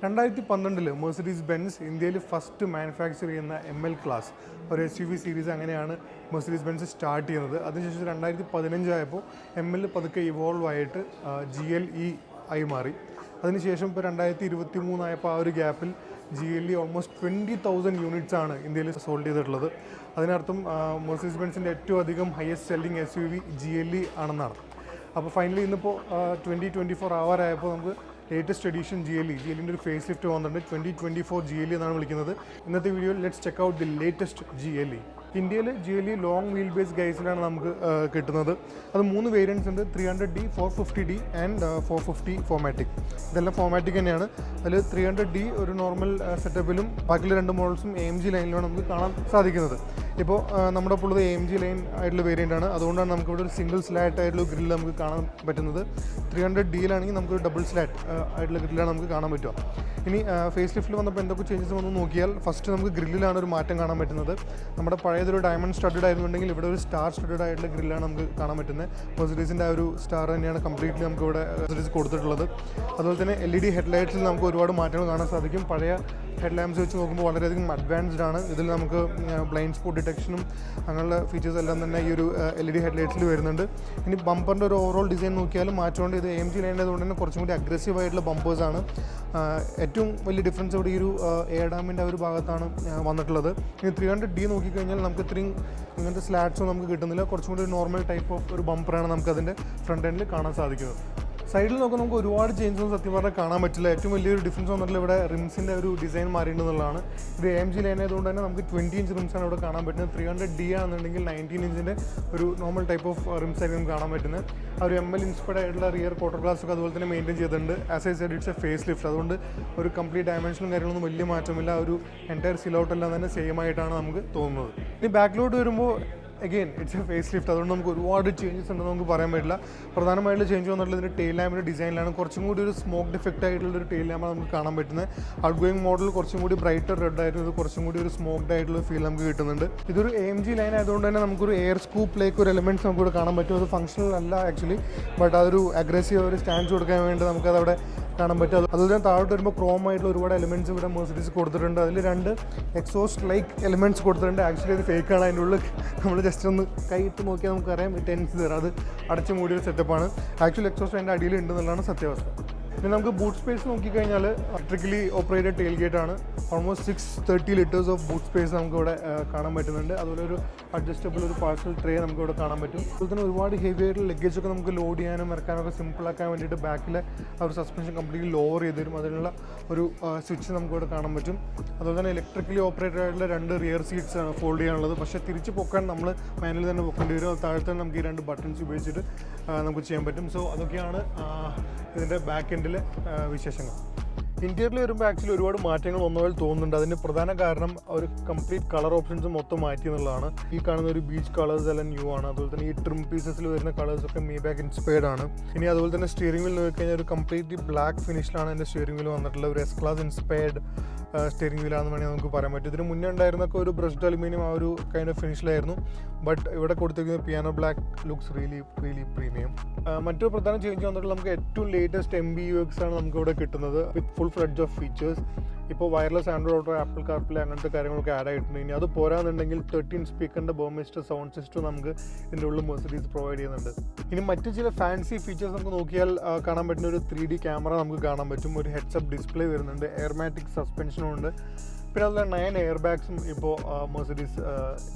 2012 Mercedes-Benz ഇന്ത്യയിൽ first manufacture ചെയ്യുന്ന ML class ഒരു SUV സീരീസ് അങ്ങനെയാണ് Mercedes-Benz സ്റ്റാർട്ട് ചെയ്യുന്നത്. അതിനുശേഷം 2015 ആയപ്പോൾ ML പതുക്കെ ഇവോൾവ് ആയിട്ട് GLE ആയി മാറി. അതിനുശേഷം ഇപ്പോൾ 2023 ആയപ്പോൾ ആ ഒരു ഗ്യാപ്പിൽ GLE ഓൾമോസ്റ്റ് 20,000 യൂണിറ്റ്സ് ആണ് ഇന്ത്യയിൽ സോൾഡ് ചെയ്തിട്ടുള്ളത്. അതിനർത്ഥം Mercedes-Benzൻ്റെ ഏറ്റവും അധികം ഹയസ്റ്റ് സെല്ലിംഗ് SUV GLE ആണെന്നാണ്. അപ്പോൾ ഫൈനലി ഇന്നിപ്പോൾ 2024 ആവാറായപ്പോൾ നമുക്ക് ലേറ്റസ്റ്റ് എഡിഷൻ GLEൻ്റെ ഒരു ഫേസ് ലിഫ്റ്റ് വന്നിട്ടുണ്ട്. 2024 GLE എന്നാണ് വിളിക്കുന്നത്. ഇന്നത്തെ വീഡിയോയിൽ let's check out the latest GLE. ഇന്ത്യയിൽ GLE ലോങ് വീൽ ബേസ് ഗൈസിലാണ് നമുക്ക് കിട്ടുന്നത്. അത് 3 വേരിയൻറ്റ്സ് ഉണ്ട്, 300D, 450D ആൻഡ് 450 ഫോമാറ്റിക്. ഇതെല്ലാം ഫോമാറ്റിക് തന്നെയാണ്. അതിൽ 300D ഒരു നോർമൽ സെറ്റപ്പിലും ബാക്കിയുള്ള 2 മോഡൽസും AMG ലൈനിലാണ് നമുക്ക് കാണാൻ സാധിക്കുന്നത്. ഇപ്പോൾ നമ്മുടെ ഇപ്പോൾ ഉള്ളത് AMG ലൈൻ ആയിട്ടുള്ള വേരിയൻ്റ് ആണ്. അതുകൊണ്ടാണ് നമുക്കിവിടെ ഒരു സിംഗിൾ സ്ലാറ്റ് ആയിട്ടുള്ള ഗ്രില്ല് നമുക്ക് കാണാൻ പറ്റുന്നത്. 300Dയിലാണെങ്കിൽ നമുക്കൊരു ഡബിൾ സ്ലാറ്റ് ആയിട്ടുള്ള ഗ്രില്ലാണ് നമുക്ക് കാണാൻ പറ്റുക. ഇനി ഫേസ് ലിഫ്റ്റിൽ വന്നപ്പോൾ എന്തൊക്കെ ചേഞ്ചസ് വന്നു നോക്കിയാൽ ഫസ്റ്റ് നമുക്ക് ഗ്രില്ലിലാണ് ഒരു മാറ്റം കാണാൻ പറ്റുന്നത്. നമ്മുടെ പഴയതൊരു ഡയമണ്ട് സ്റ്റഡഡ് ആയിരുന്നുണ്ടെങ്കിൽ ഇവിടെ ഒരു സ്റ്റാർ സ്റ്റഡഡ് ആയിട്ടുള്ള ഗ്രില്ലാണ് നമുക്ക് കാണാൻ പറ്റുന്നത്. മെർസിഡീസിൻ്റെ ആ ഒരു സ്റ്റാർ തന്നെയാണ് കംപ്ലീറ്റ്ലി നമുക്ക് ഇവിടെ മെർസിഡീസ് കൊടുത്തിട്ടുള്ളത്. അതുപോലെ തന്നെ LED ഹെഡ്ലൈറ്റ്സിൽ നമുക്ക് ഒരുപാട് മാറ്റങ്ങൾ കാണാൻ സാധിക്കും. പഴയ ഹെഡ് ലാംപ്സ് വെച്ച് നോക്കുമ്പോൾ വളരെയധികം അഡ്വാൻസ്ഡ് ആണ്. ഇതിൽ നമുക്ക് ബ്ലൈൻഡ് സ്പോട്ട് ഡിറ്റക്ഷനും അങ്ങനെയുള്ള ഫീച്ചേഴ്സ് എല്ലാം തന്നെ ഈ ഒരു LED ഹെഡ്ലൈറ്റ്സിൽ വരുന്നുണ്ട്. ഇനി ബമ്പറിൻ്റെ ഒരു ഓവറോൾ ഡിസൈൻ നോക്കിയാലും മാറ്റമുണ്ട്. ഇത് AMG ലൈനായതുകൊണ്ട് തന്നെ കുറച്ചും കൂടി അഗ്രസീവ് ആയിട്ടുള്ള ബമ്പേഴ്സാണ്. ഏറ്റവും വലിയ ഡിഫറൻസ് ഇവിടെ ഈ ഒരു എയർഡാമിൻ്റെ ആ ഒരു ഭാഗത്താണ് വന്നിട്ടുള്ളത്. ഇനി 300D നോക്കിക്കഴിഞ്ഞാൽ നമുക്ക് ഇത്രയും ഇങ്ങനത്തെ സ്ലാറ്റ്സോ നമുക്ക് കിട്ടുന്നില്ല. കുറച്ചും കൂടി ഒരു നോർമൽ ടൈപ്പ് ഓഫ് ഒരു ബമ്പറാണ് നമുക്കതിൻ്റെ ഫ്രണ്ട് എൻഡിൽ കാണാൻ സാധിക്കുന്നത്. സൈഡിൽ നോക്കുമ്പോൾ നമുക്ക് ഒരുപാട് ചേഞ്ചസ് സത്യം പറഞ്ഞാൽ കാണാൻ പറ്റില്ല. ഏറ്റവും വലിയൊരു ഡിഫറൻസ് വന്നിട്ടുള്ള ഇവിടെ റിംസിൻ്റെ ഒരു ഡിസൈൻ മാറിയിട്ടുള്ളതാണ്. ഇത് AMG ലൈൻ ആയതുകൊണ്ട് തന്നെ നമുക്ക് 20 ഇഞ്ച് റിംസാണ് ഇവിടെ കാണാൻ പറ്റുന്നത്. 300D ആണെന്നുണ്ടെങ്കിൽ 19 ഇഞ്ചിൻ്റെ ഒരു നോർമൽ ടൈപ്പ് ഓഫ് റിംസ് ആയിരിക്കും കാണാൻ പറ്റുന്നത്. ആ ഒരു ML ഇൻസ്പയർഡ് ആയിട്ടുള്ള റിയർ ക്വാർട്ടർ ഗ്ലാസ് ഒക്കെ അതുപോലെ തന്നെ മെയിൻറ്റെയിൻ ചെയ്തിട്ടുണ്ട്. As I said it's a face lift. അതുകൊണ്ട് ഒരു കംപ്ലീറ്റ് ഡയമെൻഷനും കാര്യങ്ങളൊന്നും വലിയ മാറ്റമില്ല. ഒരു എൻറ്റയർ സിലൗട്ട് എല്ലാം തന്നെ സെയിം ആയിട്ടാണ് നമുക്ക് തോന്നുന്നത്. ഇനി ബാക്കിലോട്ട് വരുമ്പോൾ again it's a face lift. അതുകൊണ്ട് നമുക്ക് ഒരുപാട് ചേഞ്ചസ് ഉണ്ടെന്ന് നമുക്ക് പറയാൻ പറ്റില്ല. പ്രധാനമായിട്ടുള്ള ചേഞ്ച് വന്നിട്ടുള്ള ഇതിൻ്റെ ടെയിൽ ലാമ്പിൻ്റെ ഡിസൈനിലാണ്. കുറച്ചും കൂടി ഒരു സ്മോക്ക് ഡിഫക്റ്റ് ആയിട്ടുള്ളൊരു ടെയിൽ ലാമ്പാണ് നമുക്ക് കാണാൻ പറ്റുന്നത്. ഔട്ട് ഗോയിങ് മോഡൽ കുറച്ചും കൂടി ബ്രൈറ്റർ റെഡ് ആയിരുന്നു. ഇത് കുറച്ചും കൂടി ഒരു സ്മോക്ഡ് ആയിട്ടുള്ള ഫീൽ നമുക്ക് കിട്ടുന്നുണ്ട്. ഇതൊരു AMG ലൈൻ ആയതുകൊണ്ട് തന്നെ നമുക്കൊരു എയർ സ്കൂപ്പിലേക്ക് ഒരു എലിമെൻറ്റ്സ് നമുക്കിവിടെ കാണാൻ പറ്റും. അത് ഫംഗ്ഷണൽ അല്ല ആക്ച്വലി, ബട്ട് അതൊരു അഗ്രസീവ് ഒരു സ്റ്റാൻസ് കൊടുക്കാൻ വേണ്ടി നമുക്കതവിടെ കാണാൻ പറ്റും. അതുപോലെ തന്നെ താഴോട്ട് വരുമ്പോൾ ക്രോം ആയിട്ടുള്ള ഒരുപാട് എലിമെൻറ്റ്സ് ഇവിടെ മെർസിഡീസ് കൊടുത്തിട്ടുണ്ട്. അതിൽ 2 എക്സോസ്റ്റ് ലൈക്ക് എലിമെൻറ്റ്സ് കൊടുത്തിട്ടുണ്ട്. ആക്ച്വലി അത് ഫേക്കാണ്. അതിൻ്റെ ഉള്ളിൽ നമ്മൾ ജസ്റ്റ് ഒന്ന് കൈയിട്ട് നോക്കിയാൽ നമുക്കറിയാം ടെൻസ് തരാം. അത് അടച്ചു മൂടിയൊരു സെറ്റപ്പാണ്. ആക്ച്വലി എക്സോസ്റ്റ് അതിൻ്റെ അടിയിൽ ഉണ്ടെന്നുള്ളതാണ് സത്യാവസ്ഥ. പിന്നെ നമുക്ക് ബൂട്ട് സ്പേസ് നോക്കിക്കഴിഞ്ഞാൽ ഇലക്ട്രിക്കലി ഓപ്പറേറ്റഡ് ടെയിൽ ഗേറ്റ് ആണ്. Almost 630 litres of boot space നമുക്കിവിടെ കാണാൻ പറ്റുന്നുണ്ട്. അതുപോലെ ഒരു അഡ്ജസ്റ്റബിൾ ഒരു പാർസൽ ട്രേ നമുക്കിവിടെ കാണാൻ പറ്റും. അതുപോലെ തന്നെ ഒരുപാട് ഹെവി ആയിട്ടുള്ള ലഗേജ് ഒക്കെ നമുക്ക് ലോഡ് ചെയ്യാനും ഇറക്കാനൊക്കെ സിമ്പിളാക്കാൻ വേണ്ടിയിട്ട് ബാക്കിലെ ആ ഒരു സസ്പെൻഷൻ കംപ്ലീറ്റ്ലി ലോവർ ചെയ്ത് തരും. അതിനുള്ള ഒരു സ്വിച്ച് നമുക്കിവിടെ കാണാൻ പറ്റും. അതുപോലെ തന്നെ ഇലക്ട്രിക്കലി ഓപ്പറേറ്റഡ് ആയിട്ടുള്ള 2 റിയർ സീറ്റ്സ് ആണ് ഫോൾഡ് ചെയ്യാനുള്ളത്. പക്ഷേ തിരിച്ച് പൊക്കാൻ നമ്മൾ മാനുവലി തന്നെ പൊക്കേണ്ടി വരും. താഴെ തന്നെ നമുക്ക് ഈ 2 ബട്ടൺസ് ഉപയോഗിച്ചിട്ട് നമുക്ക് ചെയ്യാൻ പറ്റും. സോ അതൊക്കെയാണ് ഇതിൻ്റെ ബാക്ക് എൻഡിലെ വിശേഷങ്ങൾ. ഇന്റീരിയറിൽ വരുമ്പോൾ ആക്ച്വലി ഒരുപാട് മാറ്റങ്ങൾ ഒന്നുപോലെ തോന്നുന്നുണ്ട്. അതിന് പ്രധാന കാരണം ഒരു കംപ്ലീറ്റ് കളർ ഓപ്ഷൻസ് മൊത്തം മാറ്റി എന്നുള്ളതാണ്. ഈ കാണുന്ന ഒരു ബീച്ച് കളേഴ്സ് എല്ലാം ന്യൂ ആണ്. അതുപോലെ തന്നെ ഈ ട്രിം പീസസിൽ വരുന്ന കളേഴ്സൊക്കെ മേബാക്ക് ഇൻസ്പയർഡ് ആണ്. ഇനി അതുപോലെ തന്നെ സ്റ്റിയറിംഗ് വീൽ നോക്കിക്കഴിഞ്ഞാൽ ഒരു കംപ്ലീറ്റ്ലി ബ്ലാക്ക് ഫിനിഷിലാണ് എൻ്റെ സ്റ്റിയറിംഗ് വീൽ വന്നിട്ടുള്ള ഒരു S ക്ലാസ് ഇൻസ്പയർഡ് സ്റ്റിയറിംഗ് വീലാണെന്ന് വേണമെങ്കിൽ നമുക്ക് പറയാൻ പറ്റും. ഇതിന് മുന്നേ ഉണ്ടായിരുന്നൊക്കെ ഒരു ബ്രഷ്ഡ് അലുമിനിയം ആ ഒരു കൈൻഡ് ഓഫ് ഫിനിഷിലായിരുന്നു. ബട്ട് ഇവിടെ കൊടുത്തിരിക്കുന്ന piano black looks really premium. മറ്റൊരു പ്രധാന ചേഞ്ച് വന്നിട്ടുള്ള നമുക്ക് ഏറ്റവും ലേറ്റസ്റ്റ് MBUX ആണ് നമുക്ക് ഇവിടെ കിട്ടുന്നത് with full fledge of features. ഇപ്പോൾ wireless Android Auto, Apple CarPlay അങ്ങനത്തെ കാര്യങ്ങളൊക്കെ ആഡ് ആയിട്ടുണ്ട്. ഇനി അത് പോരാന്നുണ്ടെങ്കിൽ 13 സ്പീക്കറിൻ്റെ ബോമിസ്റ്റർ സൗണ്ട് സിസ്റ്റം നമുക്ക് ഇതിൻ്റെ ഉള്ളിൽ മെർസിഡീസ് പ്രൊവൈഡ് ചെയ്യുന്നുണ്ട്. ഇനി മറ്റു ചില ഫാൻസി ഫീച്ചേഴ്സ് നമുക്ക് നോക്കിയാൽ കാണാൻ പറ്റുന്ന ഒരു 3D ക്യാമറ നമുക്ക് കാണാൻ പറ്റും. ഒരു ഹെഡ്സപ്പ് ഡിസ്പ്ലേ വരുന്നുണ്ട്. എയർമാറ്റിക് സസ്പെൻഷനും ഉണ്ട്. പിന്നെ അതുപോലെ 9 എയർ ബാഗ്സും ഇപ്പോൾ മെർസിഡീസ്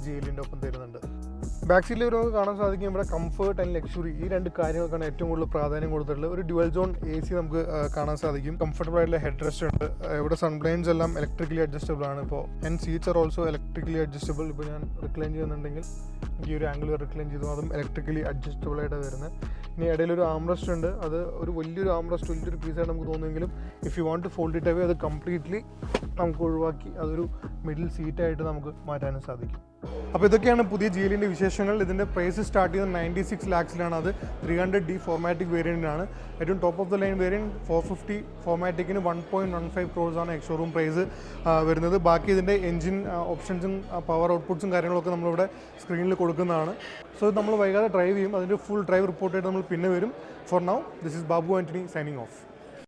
GLEൻ്റെ ഒപ്പം തരുന്നുണ്ട്. ബാക്ക് സീറ്റിൽ വരുമ്പോൾ കാണാൻ സാധിക്കും ഇവിടെ കംഫർട്ട് ആൻഡ് ലക്ഷറി ഈ 2 കാര്യങ്ങൾക്കാണ് ഏറ്റവും കൂടുതൽ പ്രാധാന്യം കൊടുത്തിട്ടുള്ളത്. ഒരു ഡ്യുവൽ സോൺ AC നമുക്ക് കാണാൻ സാധിക്കും. കംഫർട്ടബിൾ ആയിട്ടുള്ള ഹെഡ് റെസ്റ്റ് ഉണ്ട്. ഇവിടെ സൺബ്ലൈൻസ് എല്ലാം ഇലക്ട്രിക്കലി അഡ്ജസ്റ്റബിൾ ആണ്. ഇപ്പോൾ and seats are also electrically adjustable. ഇപ്പോൾ ഞാൻ റിക്ലൈൻ ചെയ്യുന്നുണ്ടെങ്കിൽ ഈ ഒരു ആംഗിൾ റിക്ലൈൻ ചെയ്തു, അതും ഇലക്ട്രിക്കലി അഡ്ജസ്റ്റബിൾ ആയിട്ട് വരുന്നത്. ഇനി ഇടയിലൊരു ആംറസ്റ്റ് ഉണ്ട്. അത് ഒരു വലിയൊരു ആംറസ്റ്റ്, വലിയൊരു പീസായിട്ട് നമുക്ക് തോന്നുമെങ്കിലും if you want to fold it away അത് കംപ്ലീറ്റ്ലി നമുക്ക് ഒഴിവാക്കി അതൊരു മിഡിൽ സീറ്റായിട്ട് നമുക്ക് മാറ്റാനും സാധിക്കും. അപ്പോൾ ഇതൊക്കെയാണ് പുതിയ GLEൻ്റെ വിശേഷങ്ങൾ. ഇതിൻ്റെ പ്രൈസ് സ്റ്റാർട്ട് ചെയ്യുന്നത് 96 lakhsലാണ്. അത് 300D ഫോമാറ്റിക് വേരിയൻ്റാണ്. ഏറ്റവും top of the line variant 450 ഫോമാറ്റിക്കിന് 1.15 crores ആണ് എക്സ്ഷോറൂം പ്രൈസ് വരുന്നത്. ബാക്കി ഇതിൻ്റെ എൻജിൻ ഓപ്ഷൻസും പവർ ഔട്ട്പുട്ട്സും കാര്യങ്ങളൊക്കെ നമ്മളിവിടെ സ്ക്രീനിൽ കൊടുക്കുന്നതാണ്. സോ നമ്മൾ വൈകാതെ ഡ്രൈവ് ചെയ്യും. അതിൻ്റെ ഫുൾ ഡ്രൈവ് റിപ്പോർട്ടായിട്ട് നമ്മൾ പിന്നെ വരും. For now this is Babu Antony signing off.